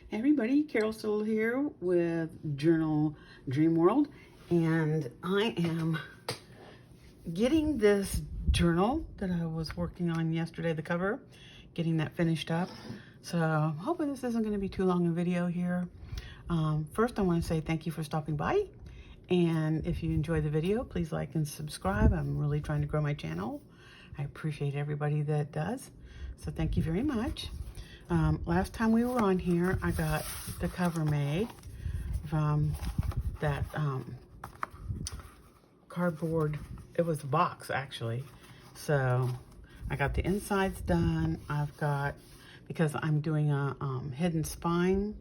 Hey everybody, Carol still here with Journal Dreamworld, and I am getting this journal that I was working on yesterday, the cover, getting that finished up. So I'm hoping this isn't going to be too long a video here. First I want to say thank you for stopping by, and if you enjoy the video, please like and subscribe. I'm really trying to grow my channel. I appreciate everybody that does, so thank you very much. Last time we were on here, I got the cover made from that cardboard. It was a box, actually. So I got the insides done. I've got, because I'm doing a hidden spine,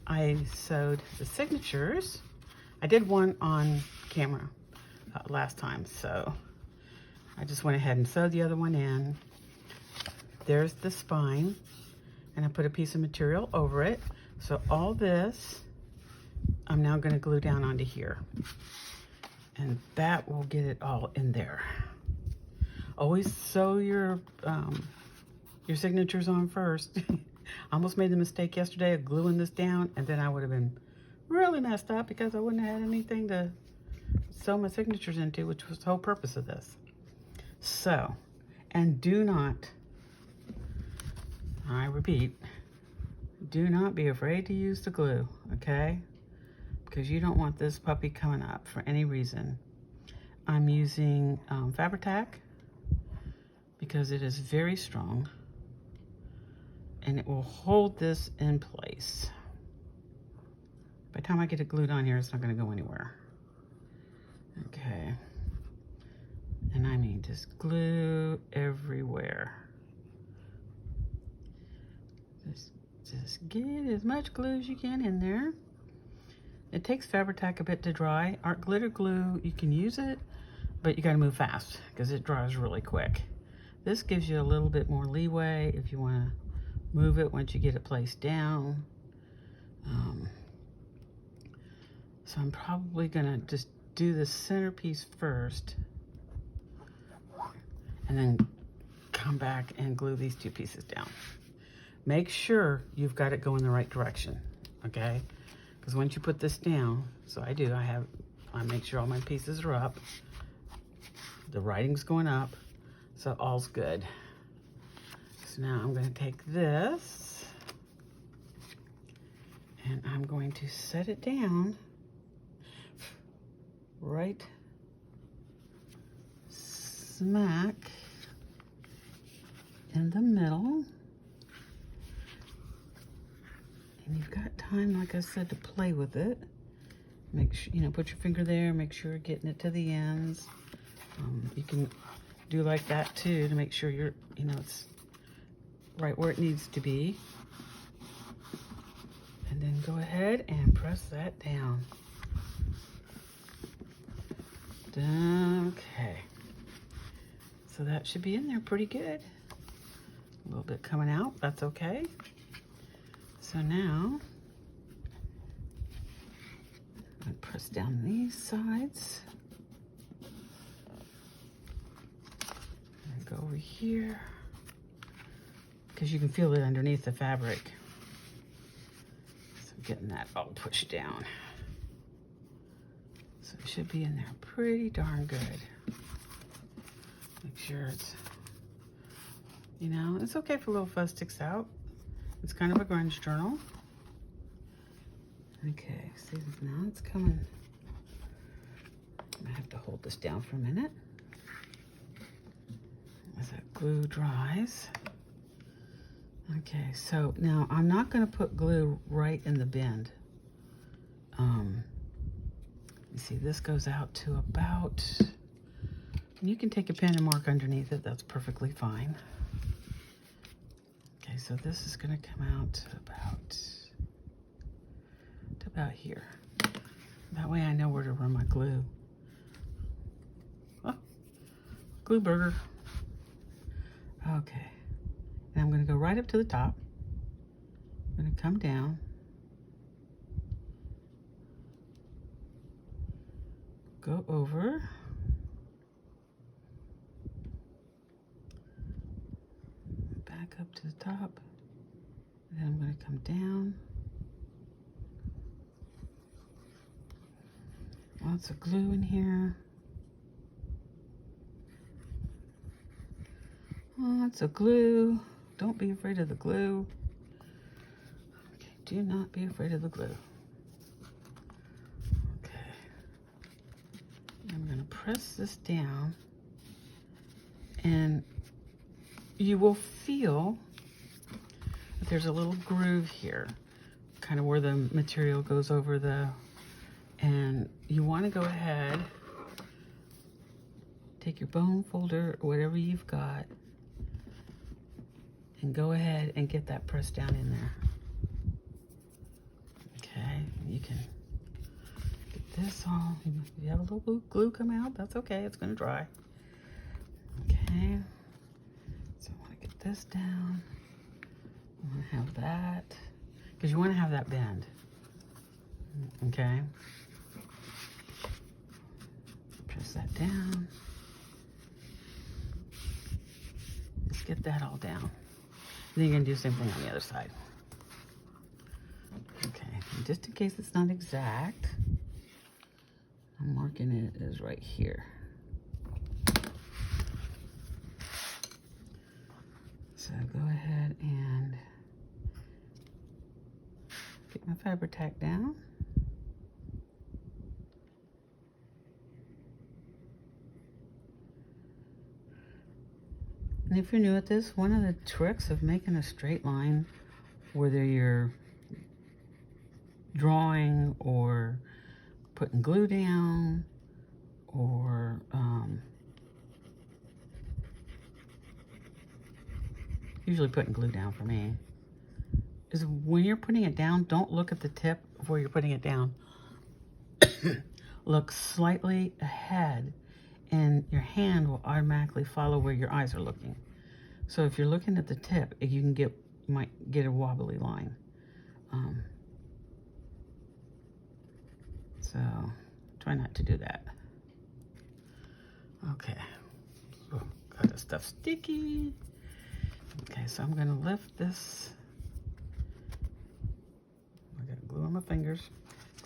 I sewed the signatures. I did one on camera last time, so I just went ahead and sewed the other one in. There's the spine, and I put a piece of material over it. So all this, I'm now going to glue down onto here, and that will get it all in there. Always sew your signatures on first. I almost made the mistake yesterday of gluing this down, and then I would have been really messed up because I wouldn't have had anything to sew my signatures into, which was the whole purpose of this. So, and do not, I repeat, do not be afraid to use the glue, okay? Because you don't want this puppy coming up for any reason. I'm using Fabri-Tac because it is very strong and it will hold this in place. By the time I get it glued on here, it's not going to go anywhere. Okay. And I mean just glue everywhere. Just get as much glue as you can in there. It takes Fabri-Tac a bit to dry. Art glitter glue, you can use it, but you gotta move fast because it dries really quick. This gives you a little bit more leeway if you wanna move it once you get it placed down. So I'm probably gonna just do the centerpiece first and then come back and glue these two pieces down. Make sure you've got it going the right direction, okay? Because once you put this down, so I do, I make sure all my pieces are up. The writing's going up, so all's good. So now I'm gonna take this and I'm going to set it down right smack in the middle. And you've got time, like I said, to play with it. Make sure, put your finger there, make sure you're getting it to the ends. You can do like that too to make sure you're, it's right where it needs to be. And then go ahead and press that down. Okay. So that should be in there pretty good. A little bit coming out, that's okay. So now, I'm going to press down these sides. And go over here, because you can feel it underneath the fabric. So I'm getting that all pushed down. So it should be in there pretty darn good. Make sure it's, it's okay if a little fuzz sticks out. It's kind of a grunge journal. Okay, see, now it's coming. I have to hold this down for a minute as that glue dries. Okay, so now I'm not going to put glue right in the bend. You see, this goes out to about, and you can take a pen and mark underneath it. That's perfectly fine. Okay, so this is going to come out to about here. That way I know where to run my glue. Oh, glue burger. Okay, and I'm going to go right up to the top. I'm going to come down. Go over. Back up to the top. Then I'm going to come down. Lots of glue in here. Lots of glue. Don't be afraid of the glue. Okay, do not be afraid of the glue. Okay. I'm going to press this down, and you will feel that there's a little groove here, kind of where the material goes over the, and you want to go ahead, take your bone folder or whatever you've got, and go ahead and get that pressed down in there. Okay, you can get this all, if you have a little glue come out, that's okay, it's gonna dry. Okay, so I wanna get this down. I wanna have that, because you wanna have that bend, okay? Press that down. Just get that all down. Then you're gonna do the same thing on the other side. Okay, and just in case it's not exact, I'm marking it as right here. So go ahead and get my fiber tack down. And if you're new at this, one of the tricks of making a straight line, whether you're drawing or putting glue down or usually putting glue down for me, is when you're putting it down, don't look at the tip of where you're putting it down. Look slightly ahead, and your hand will automatically follow where your eyes are looking. So if you're looking at the tip, you might get a wobbly line. So try not to do that. Okay, oh, got this stuff sticky. Okay, so I'm gonna lift this. I got glue on my fingers.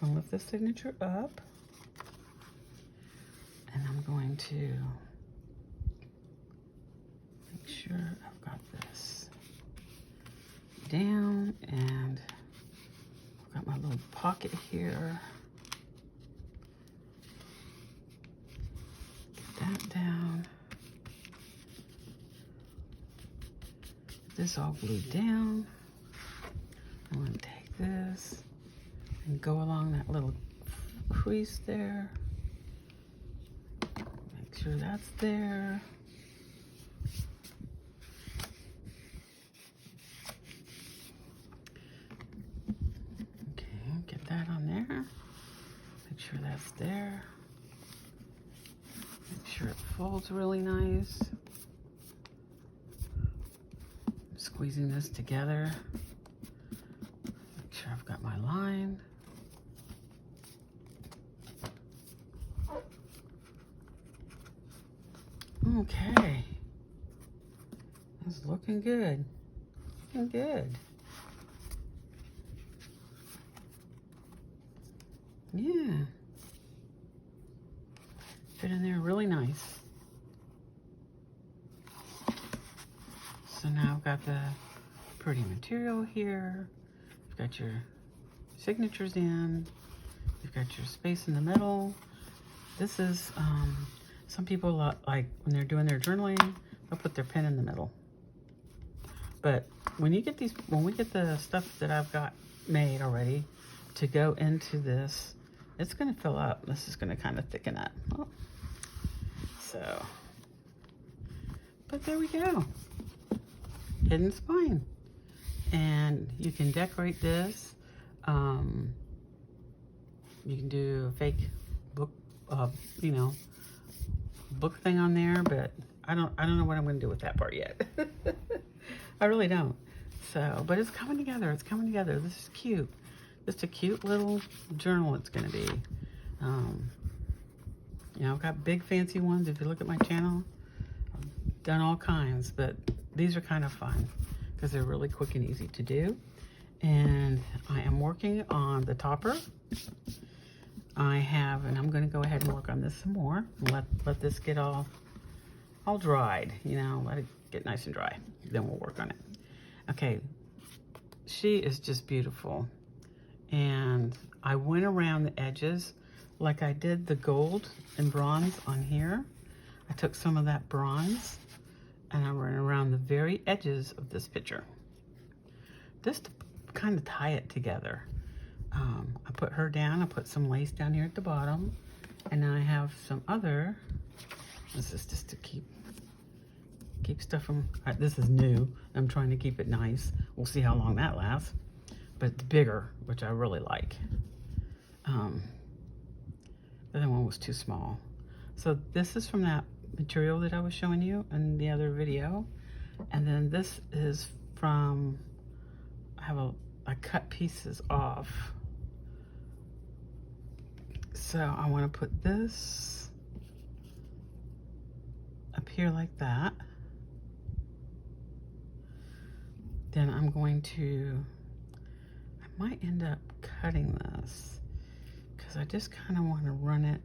I'm gonna lift this signature up. And I'm going to make sure I've got this down, and I've got my little pocket here. Get that down. Get this all glued down. I'm going to take this and go along that little crease there. Make sure that's there. Okay, get that on there. Make sure that's there. Make sure it folds really nice. Squeezing this together. Make sure I've got my line. Okay, that's looking good. Looking good. Yeah. Fit in there really nice. So now I've got the pretty material here. You've got your signatures in. You've got your space in the middle. This is, some people like when they're doing their journaling, they'll put their pen in the middle. But when you get these, when we get the stuff that I've got made already to go into this, it's gonna fill up. This is gonna kind of thicken up. Oh. So, but there we go. Hidden spine. And you can decorate this. You can do a fake book, book thing on there, but I don't know what I'm going to do with that part yet. I really don't. So, but it's coming together. It's coming together. This is cute. Just a cute little journal it's going to be. I've got big fancy ones. If you look at my channel, I've done all kinds, but these are kind of fun because they're really quick and easy to do. And I am working on the topper. And I'm going to go ahead and work on this some more. Let this get all dried, you know, let it get nice and dry. Then we'll work on it. Okay, she is just beautiful. And I went around the edges like I did the gold and bronze on here. I took some of that bronze and I went around the very edges of this picture. Just to kind of tie it together. I put her down, I put some lace down here at the bottom, and then I have some other, this is just to keep stuff from, this is new, I'm trying to keep it nice. We'll see how long that lasts, but it's bigger, which I really like. The other one was too small. So this is from that material that I was showing you in the other video, and then this is from, I cut pieces off. So I want to put this up here like that. Then I'm going to, I might end up cutting this because I just kind of want to run it.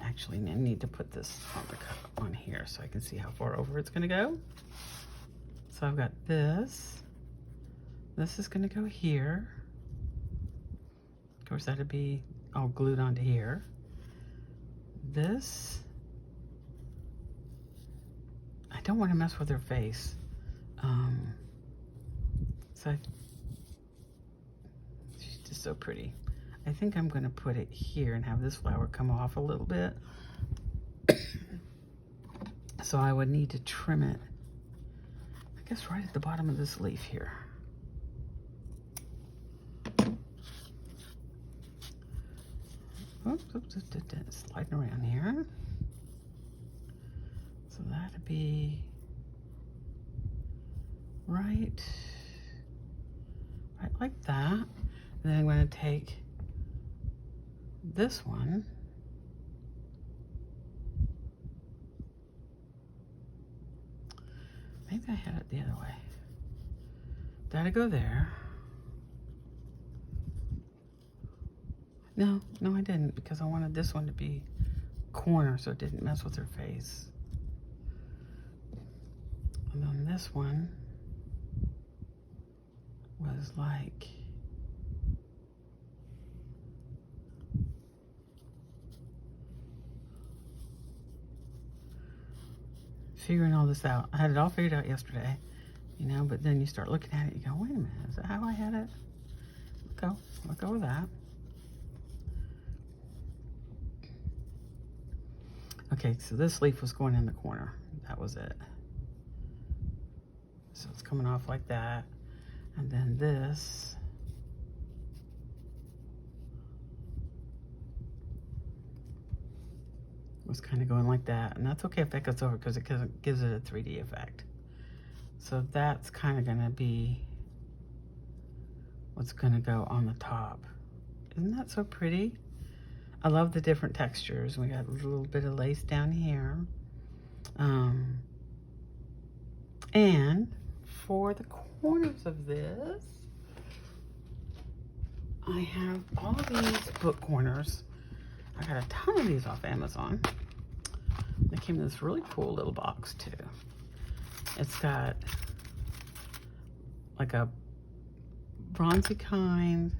Actually, I need to put this on here so I can see how far over it's going to go. So I've got this. This is going to go here. Of course, that'd be all glued onto here. This, I don't want to mess with her face. She's just so pretty. I think I'm going to put it here and have this flower come off a little bit. So I would need to trim it, I guess right at the bottom of this leaf here. Oops, sliding around here. So that'd be right like that. And then I'm going to take this one maybe I had it the other way. That'll go there. No, I didn't, because I wanted this one to be corner so it didn't mess with her face. And then this one was like, figuring all this out. I had it all figured out yesterday, you know, but then you start looking at it, you go, wait a minute, is that how I had it? I'll go with that. Okay, so this leaf was going in the corner. That was it. So it's coming off like that. And then this was kind of going like that. And that's okay if that goes over because it gives it a 3D effect. So that's kind of going to be what's going to go on the top. Isn't that so pretty? I love the different textures. We got a little bit of lace down here. And for the corners of this, I have all these book corners. I got a ton of these off Amazon. They came in this really cool little box too. It's got like a bronzy kind.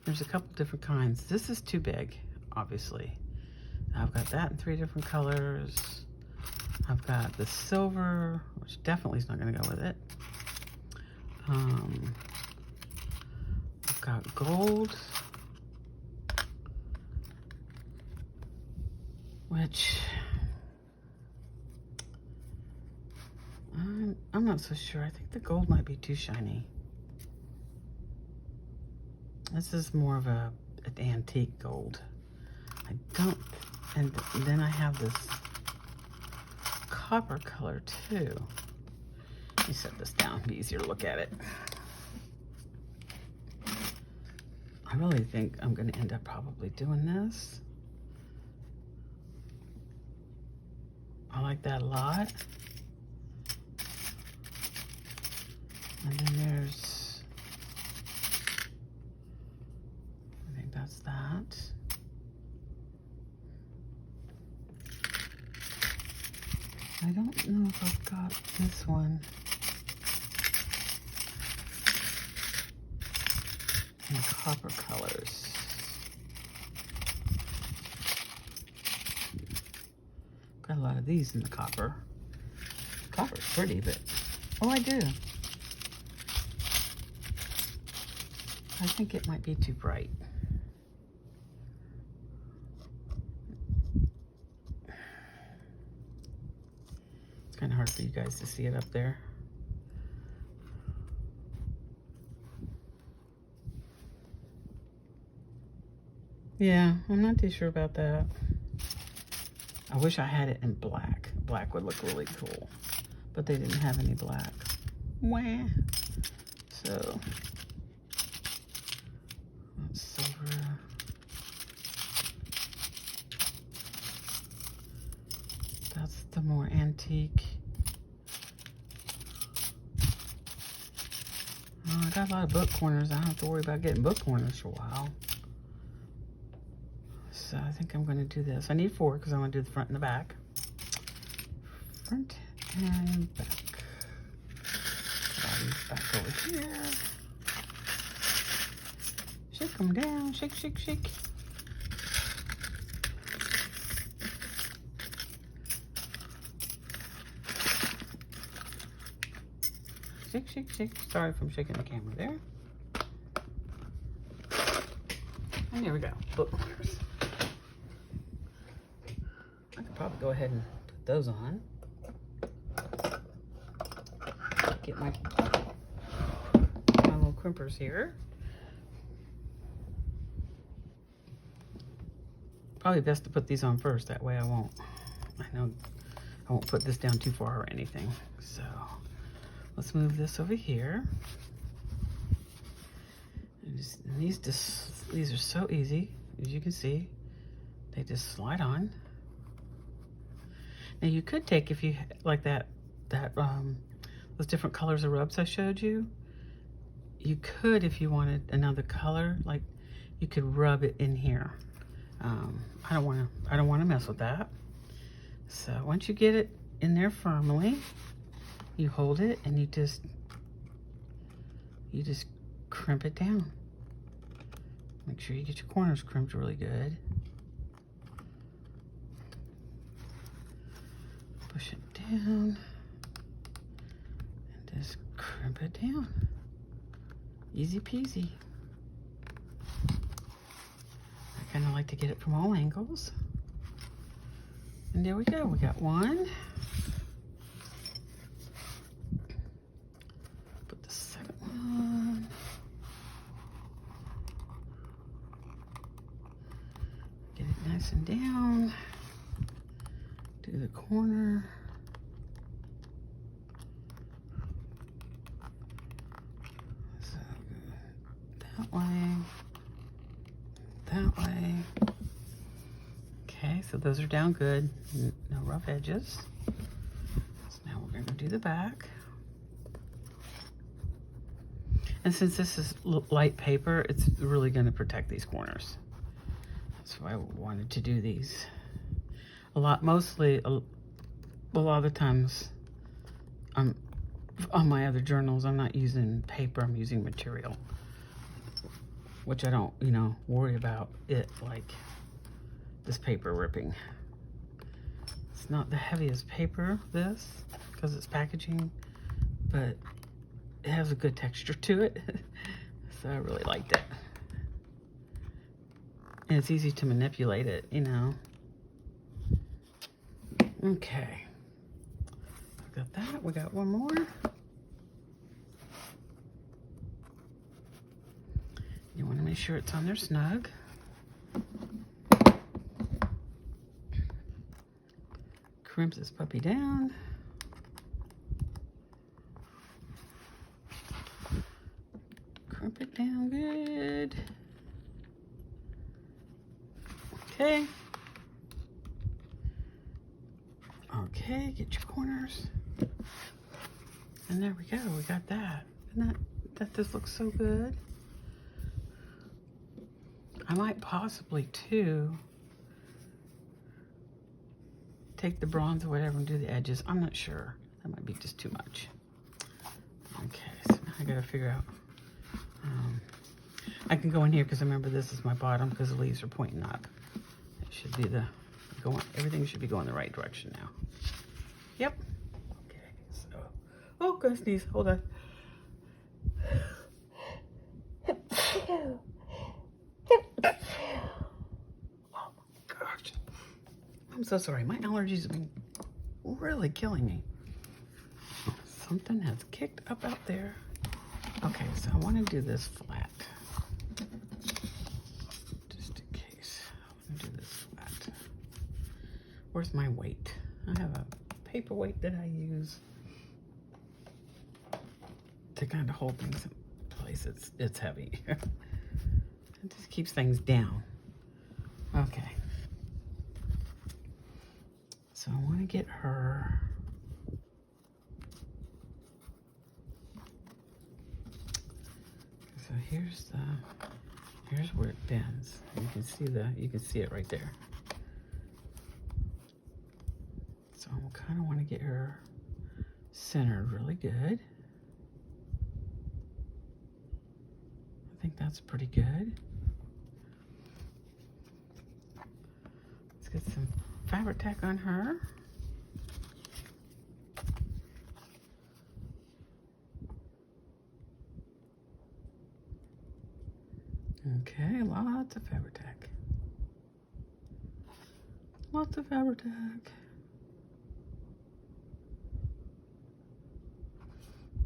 There's a couple different kinds. This is too big, obviously. I've got that in 3 different colors. I've got the silver, which definitely is not going to go with it. I've got gold, which I'm not so sure. I think the gold might be too shiny. This is more of an antique gold. And then I have this copper color too. Let me set this down, be easier to look at it. I really think I'm gonna end up probably doing this. I like that a lot. And then there's, I think that's that. I don't know if I've got this one. In the copper colors. Got a lot of these in the copper. Copper's pretty, but oh, I do. I think it might be too bright. It's kind of hard for you guys to see it up there. Yeah, I'm not too sure about that. I wish I had it in black. Black would look really cool, but they didn't have any black. Wah. So, that's silver. That's the more antique. Oh, I got a lot of book corners. I don't have to worry about getting book corners for a while. So I think I'm going to do this. I need 4 because I want to do the front and the back. Front and back. Put all these back over here. Shake them down. Shake, shake, shake. Shake, shake, shake. Sorry if I'm shaking the camera there. And there we go. Book corners. I could probably go ahead and put those on. Get my little crimpers here. Probably best to put these on first. That way I won't put this down too far or anything. So let's move this over here. And these are so easy, as you can see. They just slide on. Now you could take, if you like those different colors of rubs I showed you, you could, if you wanted another color, like you could rub it in here. I don't want to mess with that. So once you get it in there firmly, you hold it and you just crimp it down. Make sure you get your corners crimped really good. Push it down and just crimp it down. Easy peasy. I kind of like to get it from all angles. And there we go. We got one. Put the second one. Get it nice and down. Do the corner. So that way. That way. Okay, so those are down good. No rough edges. So now we're going to do the back. And since this is light paper, it's really going to protect these corners. That's why I wanted to do these. A lot of the times, on my other journals, I'm not using paper, I'm using material. Which I don't, worry about it like this paper ripping. It's not the heaviest paper, this, because it's packaging, but it has a good texture to it. So I really liked it. And it's easy to manipulate it, Okay. Got that. We got one more. You want to make sure it's on there snug. Crimp this puppy down. Crimp it down good. Okay. Okay, get your corners. And there we go, we got that. And that just looks so good. I might possibly too take the bronze or whatever and do the edges. I'm not sure. That might be just too much. Okay, so now I gotta figure out. I can go in here because remember this is my bottom because the leaves are pointing up. It should be everything should be going the right direction now. Yep. Okay, so, oh, gonna sneeze, hold on. Oh my gosh. I'm so sorry, my allergies have been really killing me. Something has kicked up out there. Okay, so I want to do this flat. Just in case. I want to do this flat. Where's my weight? I have a paperweight that I use to kind of hold things in place. It's heavy. It just keeps things down. Okay. So I want to get her. So here's where it bends. You can see it right there. So I kind of want to get her centered really good. I think that's pretty good. Let's get some fabric tack on her. Okay, lots of fabric tack. Lots of fabric tack.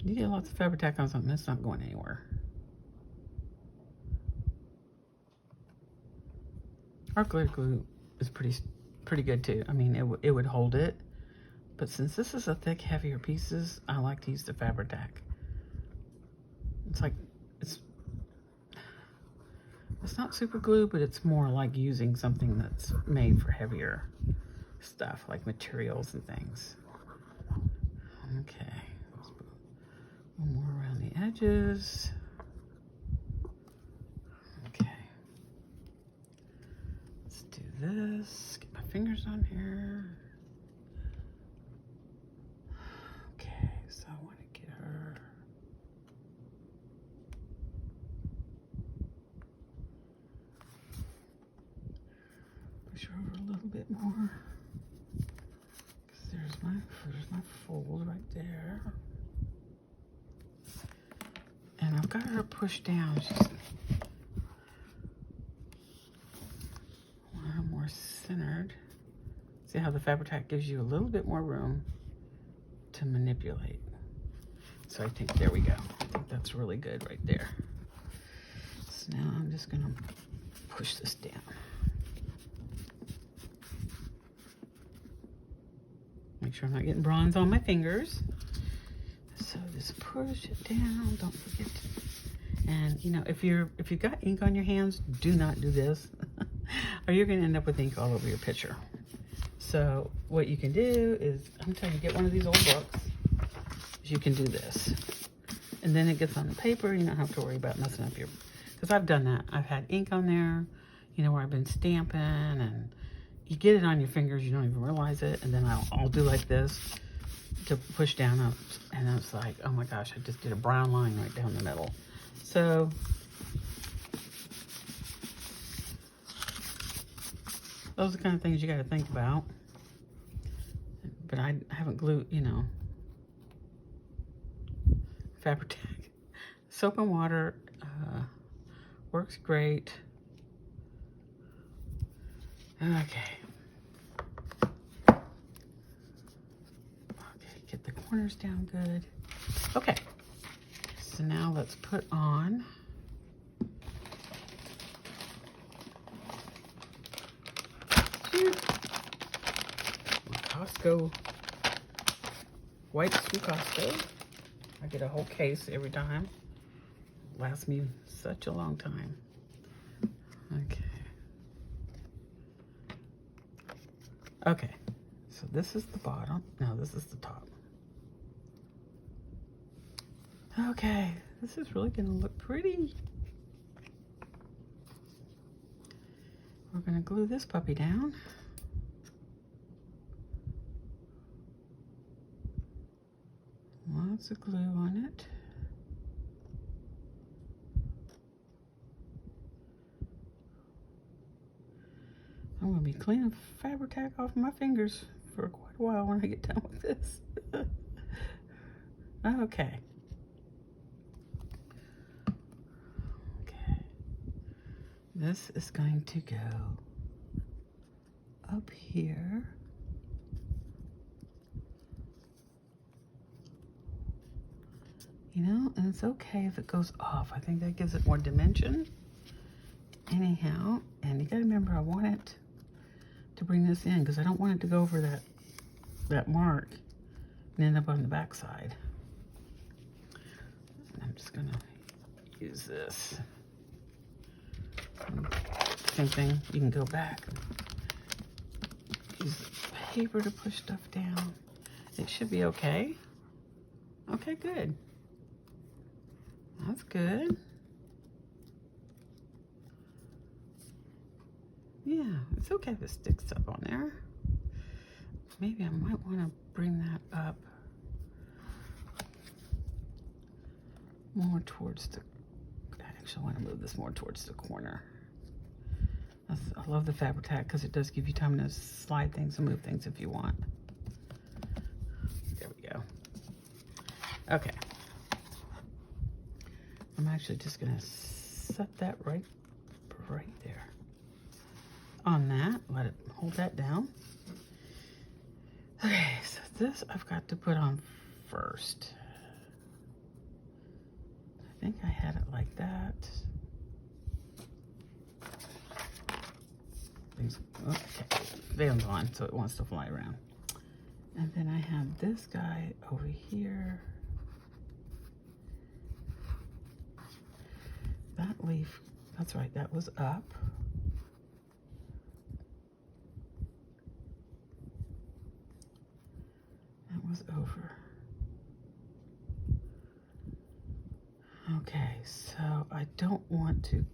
You get lots of fabric tack on something, it's not going anywhere. Our glitter glue is pretty good too. I mean, it would hold it, but since this is a thick, heavier pieces, I like to use the fabric tack. It's not super glue, but it's more like using something that's made for heavier stuff, like materials and things. Okay, let's put a little more around the edges. Okay, let's do this. Get my fingers on here. Okay, so I want to get her. Push her over a little bit more. There's my fold right there. And I've got her pushed down. She's a little more centered. See how the fabric tack gives you a little bit more room to manipulate. So I think, there we go. I think that's really good right there. So now I'm just gonna push this down. Make sure I'm not getting bronze on my fingers. So just push it down, don't forget to. And you know, if you've got ink on your hands, do not do this, or you're gonna end up with ink all over your picture. So what you can do is, I'm telling you, get one of these old books. You can do this. And then it gets on the paper, you don't have to worry about messing up your, because I've done that. I've had ink on there, you know, where I've been stamping, and you get it on your fingers, you don't even realize it, and then I'll do like this to push down up, and it's like, oh my gosh, I just did a brown line right down the middle. So those are the kind of things you got to think about. But I haven't glued, you know, fabric tack. Soap and water works great. Okay. Get the corners down good. Okay. So now let's put on my Costco wipes from Costco. I get a whole case every time. Lasts me such a long time. Okay. Okay, so this is the bottom. Now this is the top. Okay, this is really gonna look pretty. We're gonna glue this puppy down. Lots of glue on it. I'm gonna be cleaning Fabri-Tac off my fingers for quite a while when I get done with this. Okay. Okay. This is going to go up here. You know, and it's okay if it goes off. I think that gives it more dimension. Anyhow, and you gotta remember I want it to bring this in because I don't want it to go over that mark and end up on the back side. And I'm just gonna use this. Same thing, you can go back. Use paper to push stuff down. It should be okay. Okay, good. That's good. Yeah, it's okay if it sticks up on there. Maybe I might want to bring that up more towards the, I actually want to move this more towards the corner. I love the Fabri-Tac because it does give you time to slide things and move things if you want. There we go. Okay. I'm actually just going to set that right there. On that, let it hold that down. Okay, so this I've got to put on first. I think I had it like that. Okay, veil's on, so it wants to fly around. And then I have this guy over here. That leaf, that's right, that was up. That was over. Okay, so I don't want to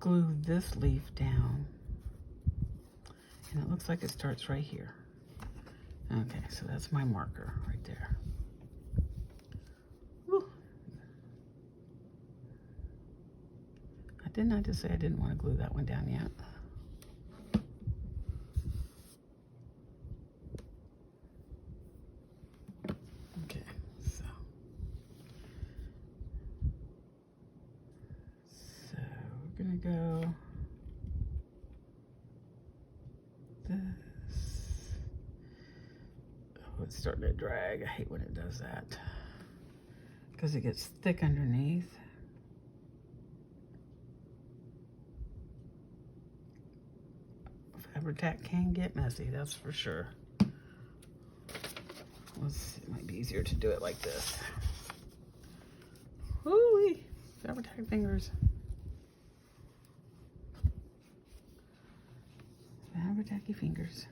glue this leaf down. And it looks like it starts right here. Okay, so that's my marker right there. Woo. Didn't I just say I didn't want to glue that one down yet? Okay, so we're gonna go this. Oh, it's starting to drag. I hate when it does that because it gets thick underneath. Fabri-Tac can get messy, that's for sure. It might be easier to do it like this. Woo-wee, Fabri-Tac fingers. Fabri-Tac-y fingers.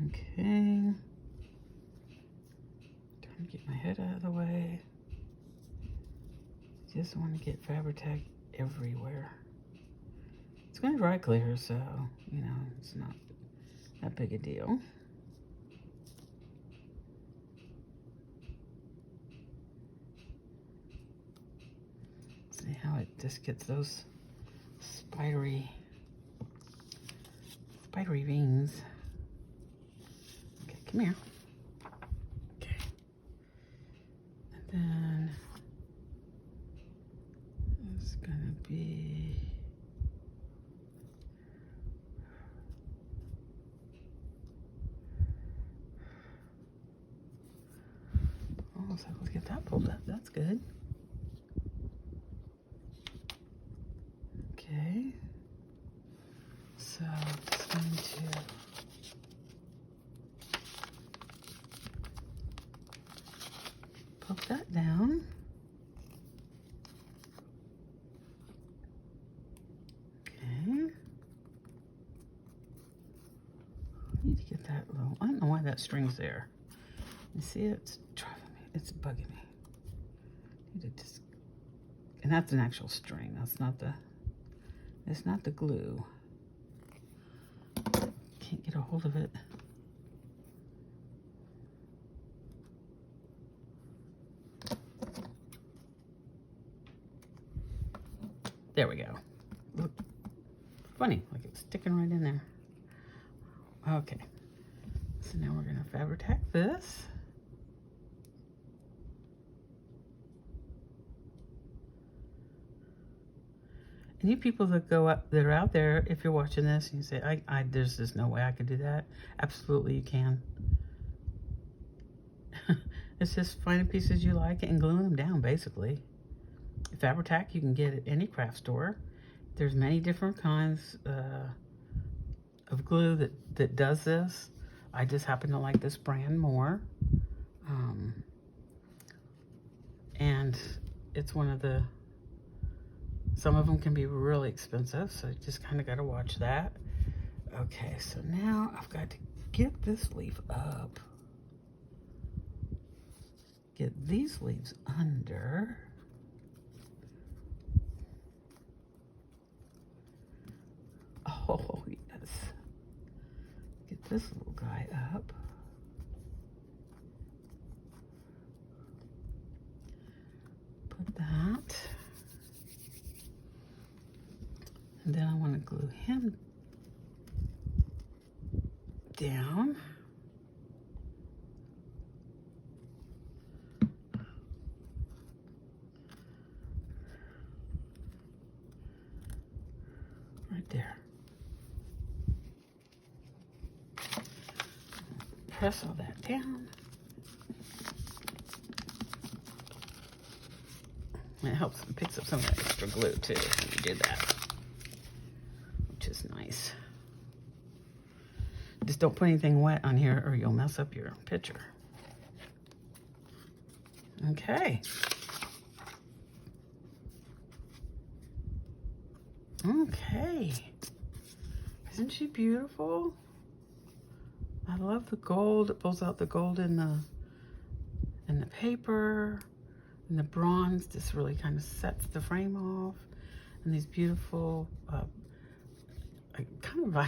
Okay, trying to get my head out of the way. Just want to get Fabri-Tac everywhere. It's going to dry clear, so, you know, it's not that big a deal. See how it just gets those spidery veins. Come here. Okay. And then it's gonna be oh, so let's get that pulled up. That's good. Okay. So it's going to poke that down. that string's there. You see it? It's driving me. It's bugging me. And that's an actual string. That's not the, it's not the glue. Can't get a hold of it. There we go. Look, funny, like it's sticking right in there. Okay, so now we're gonna fabric this. And you people that are out there, if you're watching this and you say, there's just no way I could do that. Absolutely you can. It's just finding pieces you like and gluing them down, basically. Fabric you can get at any craft store. There's many different kinds of glue that does this. I just happen to like this brand more. And it's one of the, some of them can be really expensive, so you just kind of got to watch that. Okay, so now I've got to get this leaf up. Get these leaves under. Oh, yes. Get this little guy up. Put that. And then I want to glue him down. Right there. Press all that down. And it helps, it picks up some of that extra glue too when you do that, which is nice. Just don't put anything wet on here or you'll mess up your picture. Okay. Okay. Isn't she beautiful? I love the gold. It pulls out the gold in the paper, and the bronze just really kind of sets the frame off. And these beautiful, I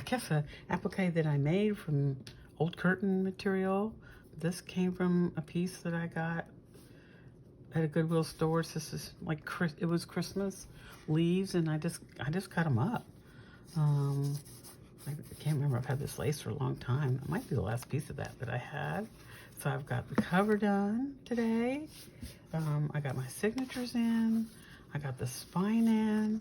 guess a applique that I made from old curtain material. This came from a piece that I got at a Goodwill store. So this is like, it was Christmas leaves, and I just cut them up. I can't remember, I've had this lace for a long time. It might be the last piece of that I had. So I've got the cover done today. I got my signatures in. I got the spine in.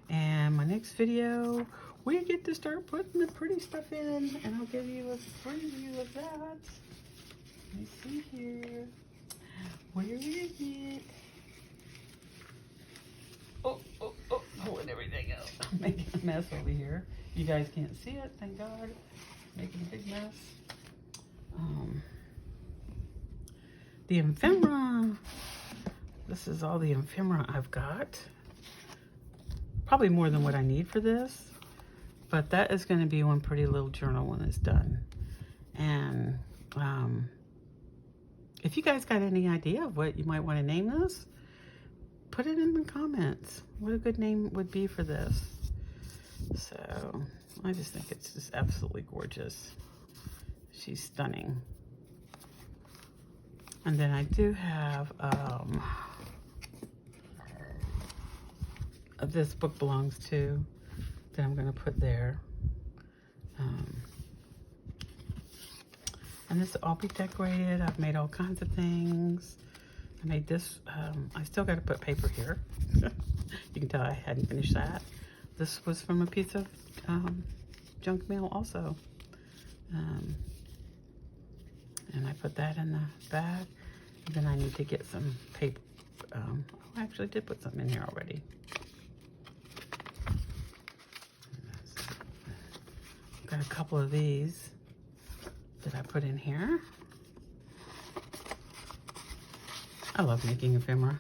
And my next video, we get to start putting the pretty stuff in, and I'll give you a preview of that. Let me see here. Where is it? Oh, pulling everything out. I'm making a mess over here. You guys can't see it, thank God. Making a big mess. The ephemera. This is all the ephemera I've got. Probably more than what I need for this, but that is going to be one pretty little journal when it's done. And if you guys got any idea of what you might want to name this, put it in the comments. What a good name would be for this. So I just think it's just absolutely gorgeous. She's stunning. And then I do have this book belongs to that I'm going to put there. And this will all be decorated. I've made all kinds of things. I made this. I still got to put paper here. You can tell I hadn't finished that. This was from a piece of junk mail also. And I put that in the bag. And then I need to get some paper. I actually did put something in here already. I've got a couple of these that I put in here. I love making ephemera.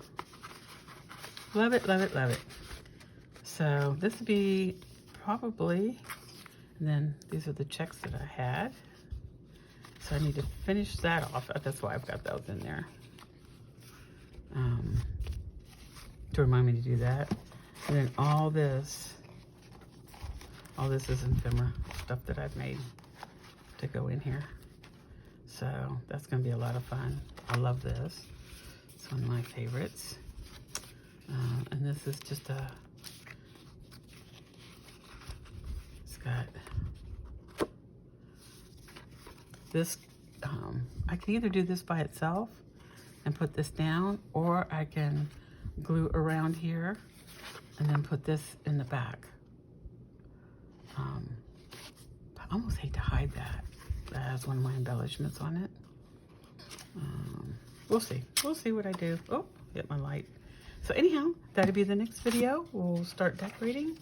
Love it, love it, love it. So this would be probably, and then these are the checks that I had. So So I need to finish that off. That's why I've got those in there. To remind me to do that. And then all this is ephemera stuff that I've made to go in here. So that's gonna be a lot of fun. I love this. It's one of my favorites. And this is just it's got this, I can either do this by itself and put this down, or I can glue around here and then put this in the back. I almost hate to hide that. That has one of my embellishments on it. We'll see. We'll see what I do. Oh, hit my light. So anyhow, that'll be the next video. We'll start decorating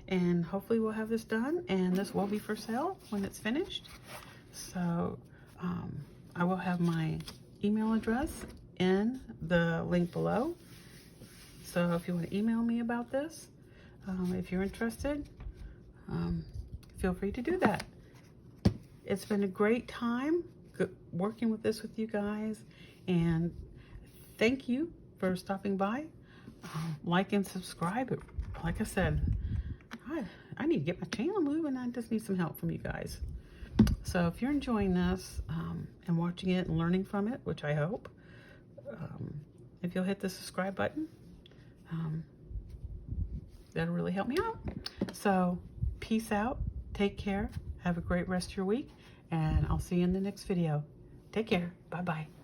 and hopefully we'll have this done, and this will be for sale when it's finished. So I will have my email address in the link below. So if you want to email me about this, if you're interested, feel free to do that. It's been a great time working with this with you guys, and thank you for stopping by. Like and subscribe. Like I said, I need to get my channel moving. I just need some help from you guys. So if you're enjoying this and watching it and learning from it, which I hope, if you'll hit the subscribe button, that'll really help me out. So peace out. Take care. Have a great rest of your week, and I'll see you in the next video. Take care. Bye-bye.